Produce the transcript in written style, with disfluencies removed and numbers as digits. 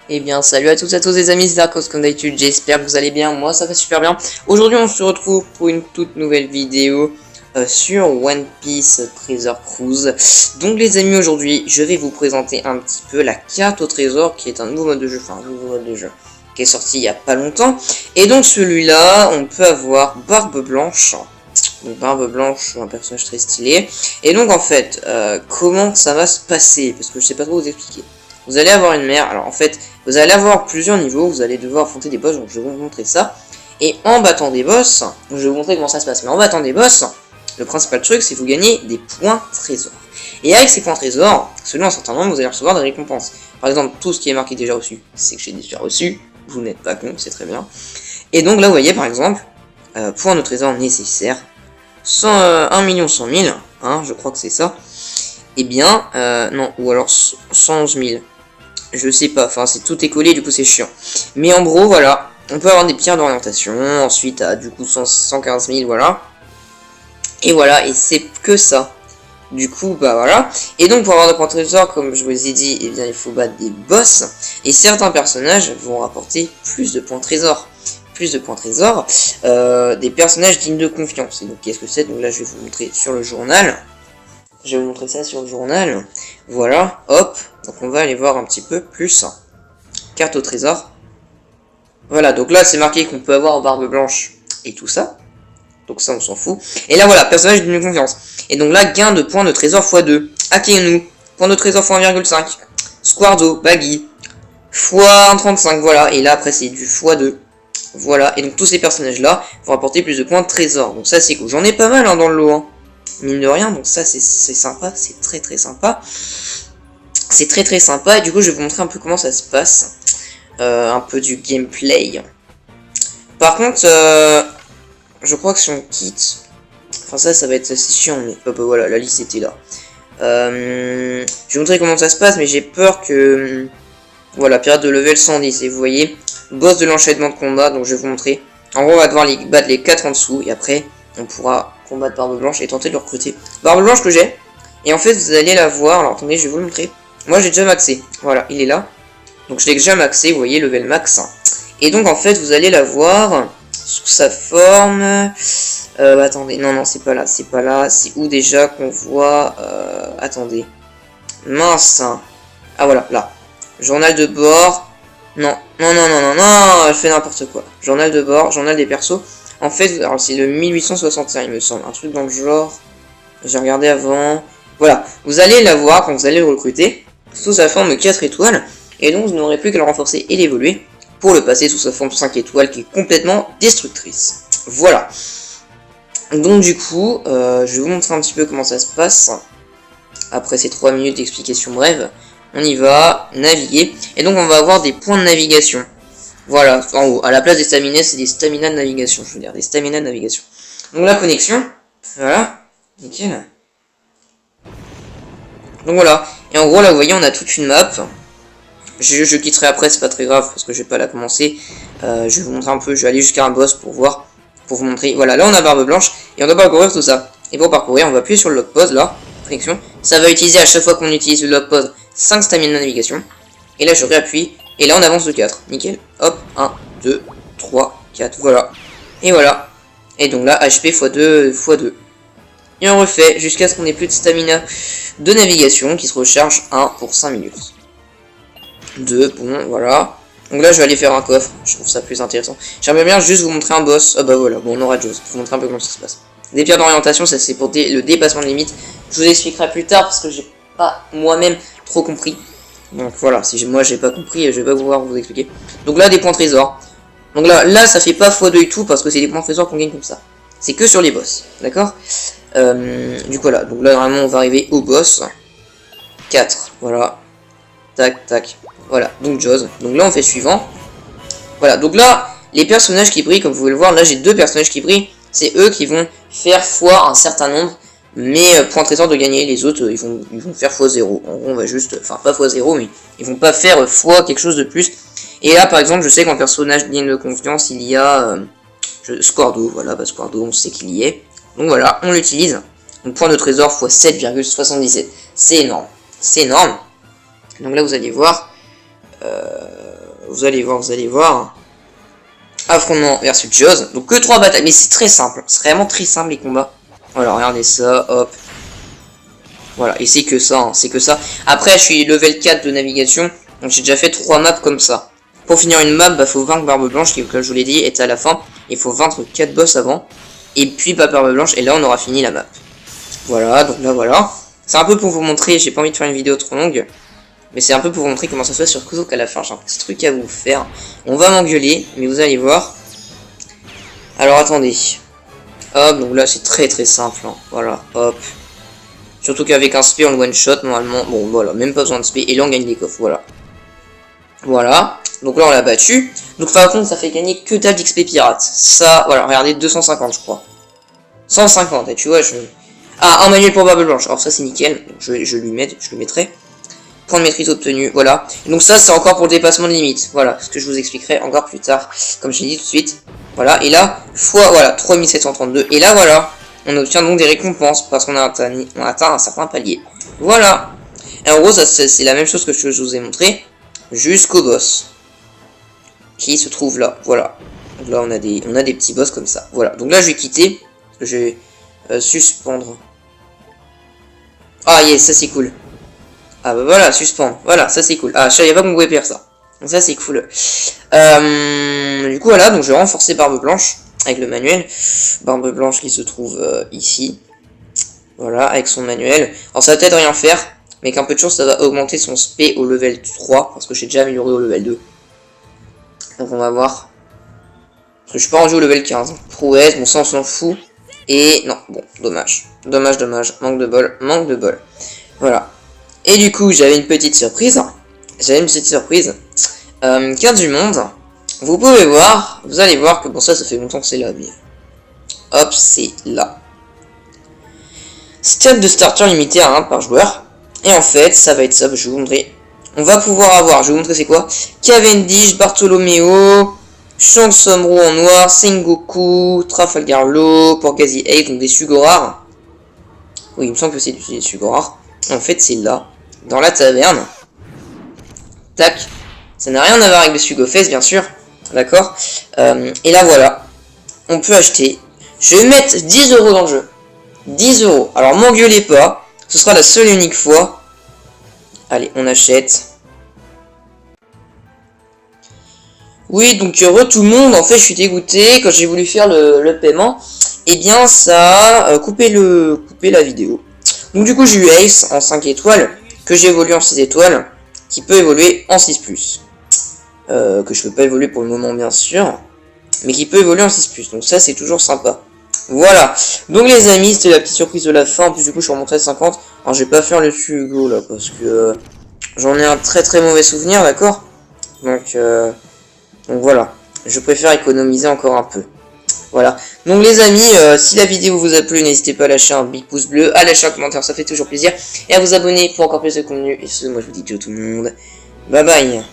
Eh bien, salut à toutes et à tous les amis, c'est Darkos comme d'habitude, j'espère que vous allez bien, moi ça va super bien. Aujourd'hui on se retrouve pour une toute nouvelle vidéo sur One Piece Treasure Cruise. Donc les amis, aujourd'hui je vais vous présenter un petit peu la carte au trésor qui est un nouveau mode de jeu, qui est sorti il y a pas longtemps. Et donc celui-là, on peut avoir Barbe Blanche. Donc Barbe Blanche, un personnage très stylé. Et donc en fait, comment ça va se passer? Parce que je sais pas trop vous expliquer. Vous allez avoir une mer, alors en fait, vous allez avoir plusieurs niveaux, vous allez devoir affronter des boss, donc je vais vous montrer ça. Et en battant des boss, je vais vous montrer comment ça se passe, mais en battant des boss, le principal truc, c'est que vous gagnez des points trésors. Et avec ces points trésors, selon un certain nombre, vous allez recevoir des récompenses. Par exemple, tout ce qui est marqué déjà reçu, c'est que j'ai déjà reçu, vous n'êtes pas con, c'est très bien. Et donc là, vous voyez, par exemple, points de trésor nécessaires, 1 100 000, hein, je crois que c'est ça. Eh bien, non, ou alors 111 000. Je sais pas, enfin c'est tout est collé, du coup c'est chiant. Mais en gros, voilà, on peut avoir des pierres d'orientation, ensuite à du coup 115 000, voilà. Et voilà, et c'est que ça. Du coup, bah voilà. Et donc pour avoir des points trésors, comme je vous ai dit, eh bien il faut battre des boss. Et certains personnages vont rapporter plus de points trésors. Plus de points trésors, des personnages dignes de confiance. Et donc qu'est-ce que c'est? Donc là je vais vous montrer sur le journal. Je vais vous montrer ça sur le journal. Voilà, hop. Donc on va aller voir un petit peu plus. Carte au trésor. Voilà, donc là c'est marqué qu'on peut avoir Barbe Blanche et tout ça. Donc ça on s'en fout. Et là voilà, personnage d'une confiance. Et donc là, gain de points de trésor x2. Akenu, point de trésor x 1,5. Squardo, Baggy, x 1,35, voilà. Et là après c'est du x2. Voilà, et donc tous ces personnages là vont apporter plus de points de trésor. Donc ça c'est cool. J'en ai pas mal hein, dans le lot. Hein. Mine de rien, donc ça c'est sympa, c'est très sympa. C'est très sympa, et du coup je vais vous montrer un peu comment ça se passe. Un peu du gameplay. Par contre, je crois que si on quitte... Enfin ça va être assez chiant, mais voilà, la liste était là. Je vais vous montrer comment ça se passe, mais j'ai peur que... Voilà, pirate de level 110, et vous voyez, boss de l'enchaînement de combat, donc je vais vous montrer. En gros, on va devoir battre les 4 en dessous, et après, on pourra combattre Barbe Blanche et tenter de le recruter. Barbe Blanche que j'ai, et en fait, vous allez la voir, alors attendez, je vais vous le montrer. Moi, j'ai déjà maxé, voilà, il est là. Donc, je l'ai déjà maxé, vous voyez, level max. Et donc, en fait, vous allez la voir sous sa forme... attendez, non, c'est pas là, c'est où déjà qu'on voit... attendez. Mince. Ah, voilà, là. Journal de bord. Non, elle fait n'importe quoi. Journal de bord, journal des persos. En fait, alors c'est le 1861, il me semble, un truc dans le genre. J'ai regardé avant. Voilà, vous allez la voir quand vous allez le recruter, sous sa forme 4 étoiles, et donc vous n'aurez plus qu'à le renforcer et l'évoluer, pour le passer sous sa forme 5 étoiles, qui est complètement destructrice. Voilà. Donc du coup, je vais vous montrer un petit peu comment ça se passe. Après ces 3 minutes d'explication brève, on y va, naviguer, et donc on va avoir des points de navigation. Voilà, en haut, à la place des stamina, c'est des stamina de navigation, je veux dire, des stamina de navigation. Donc la connexion, voilà, nickel. Donc voilà, et en gros là vous voyez on a toute une map. Je quitterai après, c'est pas très grave, parce que je vais pas la commencer. Je vais vous montrer un peu, je vais aller jusqu'à un boss pour voir, pour vous montrer. Voilà, là on a Barbe Blanche, et on doit parcourir tout ça. Et pour parcourir, on va appuyer sur le lock pause, là, connexion. Ça va utiliser à chaque fois qu'on utilise le lock pause 5 stamina de navigation. Et là je réappuie. Et là on avance de 4, nickel, hop, 1, 2, 3, 4, voilà. Et voilà. Et donc là, HP x2. Et on refait jusqu'à ce qu'on ait plus de stamina de navigation qui se recharge 1 pour 5 minutes. 2, bon, voilà. Donc là je vais aller faire un coffre, je trouve ça plus intéressant. J'aimerais bien juste vous montrer un boss, ah bah voilà, bon on aura Jaws, je vous montrer un peu comment ça se passe. Des pierres d'orientation, ça c'est pour le dépassement de limite. Je vous expliquerai plus tard parce que j'ai pas moi-même trop compris. Donc voilà, si moi j'ai pas compris, je vais pas pouvoir vous expliquer. Donc là, des points trésors. Donc là ça fait pas x2 et tout, parce que c'est des points trésors qu'on gagne comme ça. C'est que sur les boss, d'accord. Du coup voilà, donc là normalement on va arriver au boss. 4, voilà. Tac, voilà, donc Jaws. Donc là on fait suivant. Voilà, donc là, les personnages qui brillent, comme vous pouvez le voir, là j'ai 2 personnages qui brillent. C'est eux qui vont faire fois un certain nombre. Mais point trésor de gagner, les autres ils vont faire x0. En gros on va juste, enfin pas x0 mais ils vont pas faire x quelque chose de plus. Et là par exemple je sais qu'en personnage digne de confiance il y a Squardo, voilà, bah Squardo on sait qu'il y est. Donc voilà, on l'utilise. Donc point de trésor x 7,77. C'est énorme. C'est énorme. Donc là vous allez voir, vous allez voir. Affrontement versus Jaws. Donc que 3 batailles. Mais c'est très simple. C'est vraiment très simple les combats. Voilà, regardez ça. Hop. Voilà, et c'est que ça, hein, c'est que ça. Après, je suis level 4 de navigation. Donc j'ai déjà fait 3 maps comme ça. Pour finir une map, bah faut vaincre Barbe Blanche, qui comme je vous l'ai dit, est à la fin. Il faut vaincre 4 boss avant. Et puis pas Barbe Blanche, et là on aura fini la map. Voilà, donc là voilà. C'est un peu pour vous montrer, j'ai pas envie de faire une vidéo trop longue. Mais c'est un peu pour vous montrer comment ça se fait sur Kuzok à la fin. J'ai un petit truc à vous faire. On va m'engueuler, mais vous allez voir. Alors attendez. Hop, donc là c'est très très simple. Hein. Voilà, hop. Surtout qu'avec un spé on one shot normalement. Bon voilà, même pas besoin de spé. Et là on gagne des coffres, voilà. Voilà. Donc là on l'a battu. Donc par contre ça fait gagner que dalle d'XP pirate. Ça, voilà, regardez, 250 je crois. 150, et tu vois, je... Ah, un manuel pour Barbe Blanche. Alors ça c'est nickel. Donc, je lui mettrai. Point de maîtrise obtenu, voilà. Et donc ça c'est encore pour le dépassement de limite. Voilà, ce que je vous expliquerai encore plus tard. Comme je l'ai dit tout de suite. Voilà, et là, fois, voilà, 3732. Et là, voilà, on obtient donc des récompenses parce qu'on a atteint un certain palier. Voilà. Et en gros, ça c'est la même chose que je vous ai montré. Jusqu'au boss. Qui se trouve là, voilà. Donc là, on a des petits boss comme ça. Voilà, donc là, je vais quitter. Je vais suspendre. Ah, yes, ça c'est cool. Ah bah voilà, suspendre. Voilà, ça c'est cool. Ah, je savais pas qu'on pouvait faire ça. Donc ça c'est cool. Du coup voilà, donc je vais renforcer Barbe Blanche avec le manuel. Barbe Blanche qui se trouve ici. Voilà, avec son manuel. Alors ça va peut-être rien faire, mais qu'un peu de chance ça va augmenter son spé au level 3, parce que j'ai déjà amélioré au level 2. Donc on va voir. Parce que je suis pas rendu au level 15. Prouesse, bon ça on s'en fout. Et non, bon, dommage. Dommage, manque de bol. Voilà. Et du coup, j'avais une petite surprise. Carte du monde. Vous pouvez voir, vous allez voir que bon ça fait longtemps que c'est là, mais... Hop, c'est là. Stade de starter limité à 1 par joueur. Et en fait, ça va être ça, je vais vous montrer. On va pouvoir avoir, je vais vous montrer c'est quoi. Cavendish, Bartholoméo, Shang Tsung en noir, Sengoku, Trafalgar Law, Porgazi 8, donc des sugos rares. Oui, il me semble que c'est des sugos rares. En fait, c'est là. Dans la taverne. Tac. Ça n'a rien à voir avec les Sugofest, bien sûr. D'accord. Et là, voilà. On peut acheter. Je vais mettre 10 € dans le jeu. 10 €. Alors, m'engueulez pas. Ce sera la seule et unique fois. Allez, on achète. Oui, donc, tout le monde. En fait, je suis dégoûté. Quand j'ai voulu faire le paiement, eh bien, ça a coupé la vidéo. Donc, du coup, j'ai eu Ace en 5 étoiles. Que j'ai évolué en 6 étoiles, qui peut évoluer en 6+. Que je peux pas évoluer pour le moment, bien sûr, mais qui peut évoluer en 6+. Donc ça, c'est toujours sympa. Voilà. Donc les amis, c'était la petite surprise de la fin. En plus, du coup, je suis remonté à 50. Alors, je vais pas faire le Sugo, là, parce que j'en ai un très très mauvais souvenir, d'accord. Donc voilà. Je préfère économiser encore un peu. Voilà. Donc les amis, si la vidéo vous a plu, n'hésitez pas à lâcher un big pouce bleu, à lâcher un commentaire, ça fait toujours plaisir, et à vous abonner pour encore plus de contenu. Et ce, moi je vous dis ciao tout le monde. Bye bye.